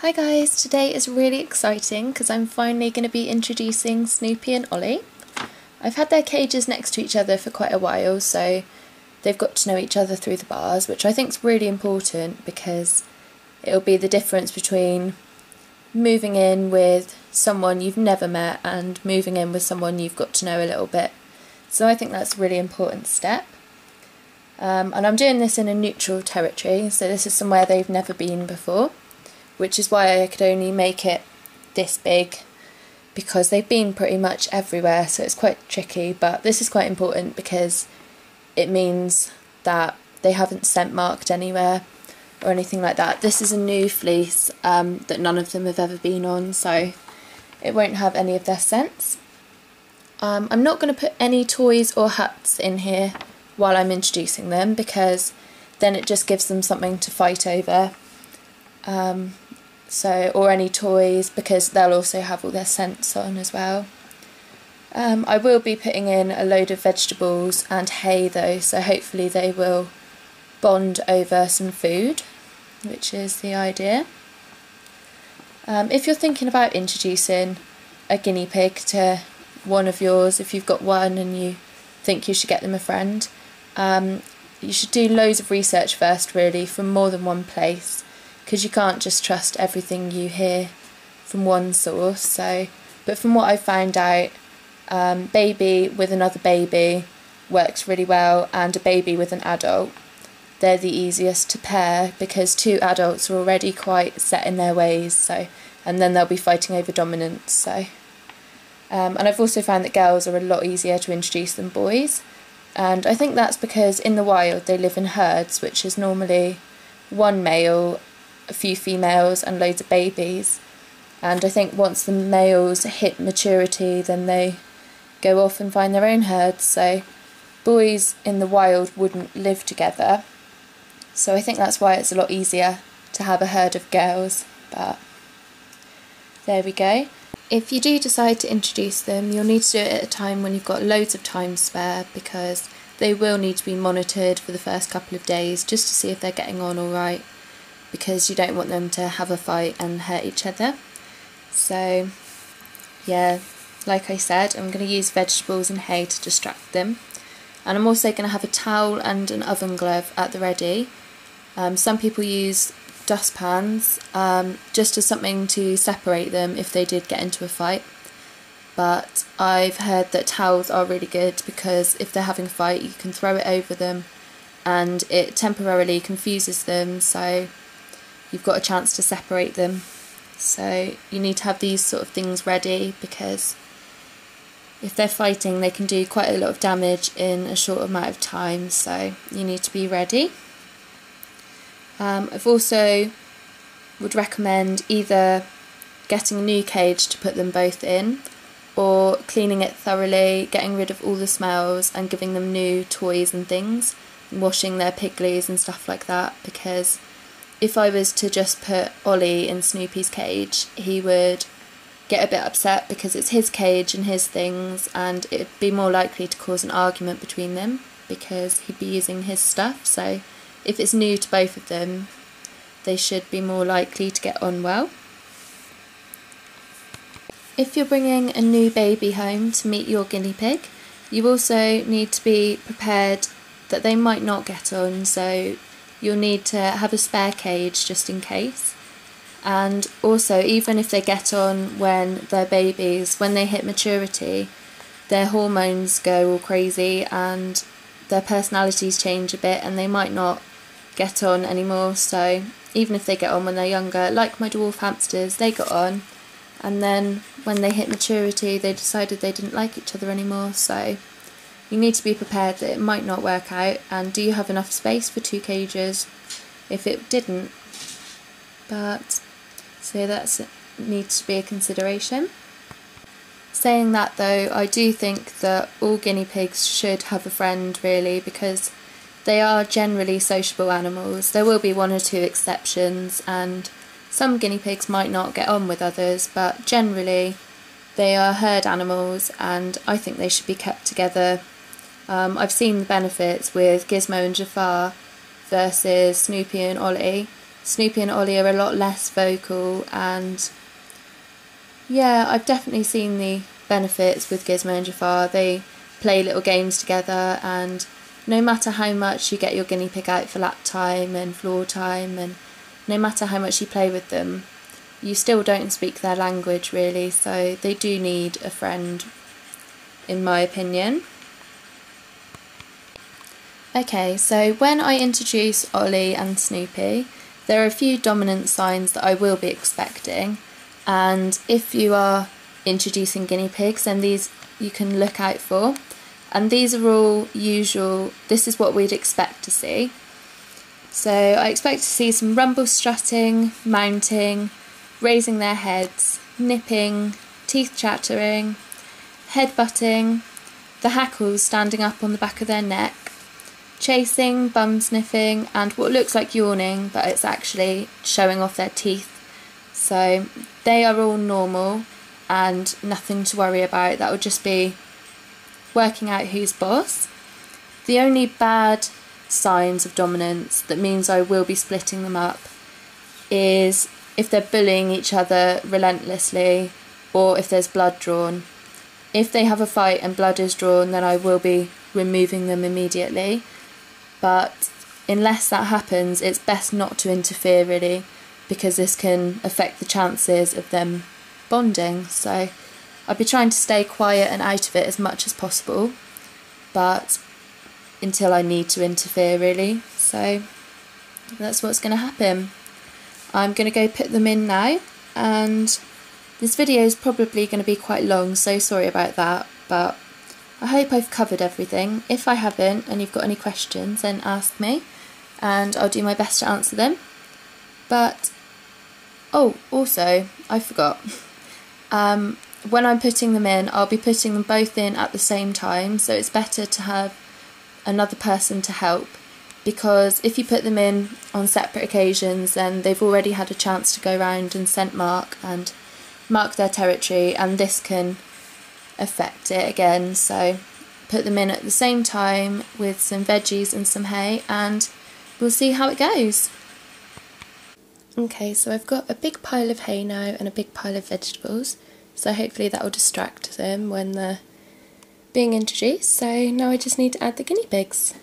Hi guys, today is really exciting because I'm finally going to be introducing Snoopy and Ollie. I've had their cages next to each other for quite a while, so they've got to know each other through the bars, which I think is really important because it'll be the difference between moving in with someone you've never met and moving in with someone you've got to know a little bit. So I think that's a really important step. And I'm doing this in a neutral territory, so this is somewhere they've never been before, which is why I could only make it this big, because they've been pretty much everywhere, so it's quite tricky. But this is quite important because it means that they haven't scent marked anywhere or anything like that. This is a new fleece that none of them have ever been on, so it won't have any of their scents. I'm not going to put any toys or hats in here while I'm introducing them, because then it just gives them something to fight over. Or any toys, because they'll also have all their scents on as well. I will be putting in a load of vegetables and hay though, so hopefully they will bond over some food, which is the idea. If you're thinking about introducing a guinea pig to one of yours, if you've got one and you think you should get them a friend, you should do loads of research first, really, from more than one place, because you can't just trust everything you hear from one source. But from what I've found out, baby with another baby works really well, and a baby with an adult, they're the easiest to pair, because two adults are already quite set in their ways, and then they'll be fighting over dominance. And I've also found that girls are a lot easier to introduce than boys, and I think that's because in the wild they live in herds, which is normally one male, a few females and loads of babies. And I think once the males hit maturity, then they go off and find their own herds, so boys in the wild wouldn't live together. So I think that's why it's a lot easier to have a herd of girls. But there we go. If you do decide to introduce them, you'll need to do it at a time when you've got loads of time spare, because they will need to be monitored for the first couple of days just to see if they're getting on alright, because you don't want them to have a fight and hurt each other. So yeah, like I said, I'm going to use vegetables and hay to distract them, and I'm also going to have a towel and an oven glove at the ready. Some people use dustpans just as something to separate them if they did get into a fight, but I've heard that towels are really good, because if they're having a fight you can throw it over them and it temporarily confuses them, so you've got a chance to separate them. So you need to have these sort of things ready, because if they're fighting they can do quite a lot of damage in a short amount of time, so you need to be ready. I've also would recommend either getting a new cage to put them both in, or cleaning it thoroughly, getting rid of all the smells and giving them new toys and things, and washing their pigglies and stuff like that, because if I was to just put Ollie in Snoopy's cage, he would get a bit upset because it's his cage and his things, and it'd be more likely to cause an argument between them because he'd be using his stuff. So if it's new to both of them, they should be more likely to get on well. If you're bringing a new baby home to meet your guinea pig, you also need to be prepared that they might not get on, so you'll need to have a spare cage just in case. And also, even if they get on when they're babies, when they hit maturity, their hormones go all crazy and their personalities change a bit, and they might not get on anymore. So even if they get on when they're younger, like my dwarf hamsters, they got on, and then when they hit maturity they decided they didn't like each other anymore. So you need to be prepared that it might not work out, and do you have enough space for two cages if it didn't? But so that needs to be a consideration. Saying that though, I do think that all guinea pigs should have a friend, really, because they are generally sociable animals. There will be one or two exceptions, and some guinea pigs might not get on with others, but generally they are herd animals, and I think they should be kept together. I've seen the benefits with Gizmo and Jafar versus Snoopy and Ollie, Snoopy and Ollie are a lot less vocal, and yeah, I've definitely seen the benefits with Gizmo and Jafar. They play little games together, and no matter how much you get your guinea pig out for lap time and floor time, and no matter how much you play with them, you still don't speak their language really, so they do need a friend, in my opinion. Okay, so when I introduce Ollie and Snoopy, there are a few dominant signs that I will be expecting, and if you are introducing guinea pigs, then these you can look out for, and these are all usual. This is what we'd expect to see. So I expect to see some rumble strutting, mounting, raising their heads, nipping, teeth chattering, headbutting, the hackles standing up on the back of their neck, chasing, bum sniffing, and what looks like yawning, but it's actually showing off their teeth. So they are all normal and nothing to worry about. That would just be working out who's boss. The only bad signs of dominance that means I will be splitting them up is if they're bullying each other relentlessly, or if there's blood drawn. If they have a fight and blood is drawn, then I will be removing them immediately. But unless that happens, it's best not to interfere really, because this can affect the chances of them bonding. So I'd be trying to stay quiet and out of it as much as possible, but until I need to interfere really. So that's what's going to happen. I'm going to go put them in now, and this video is probably going to be quite long, so sorry about that, but I hope I've covered everything. If I haven't and you've got any questions, then ask me and I'll do my best to answer them. But, oh, also, I forgot. When I'm putting them in, I'll be putting them both in at the same time, so it's better to have another person to help, because if you put them in on separate occasions, then they've already had a chance to go round and scent mark and mark their territory, and this can affect it again. So put them in at the same time with some veggies and some hay, and we'll see how it goes. Okay, so I've got a big pile of hay now and a big pile of vegetables, so hopefully that will distract them when they're being introduced. So now I just need to add the guinea pigs.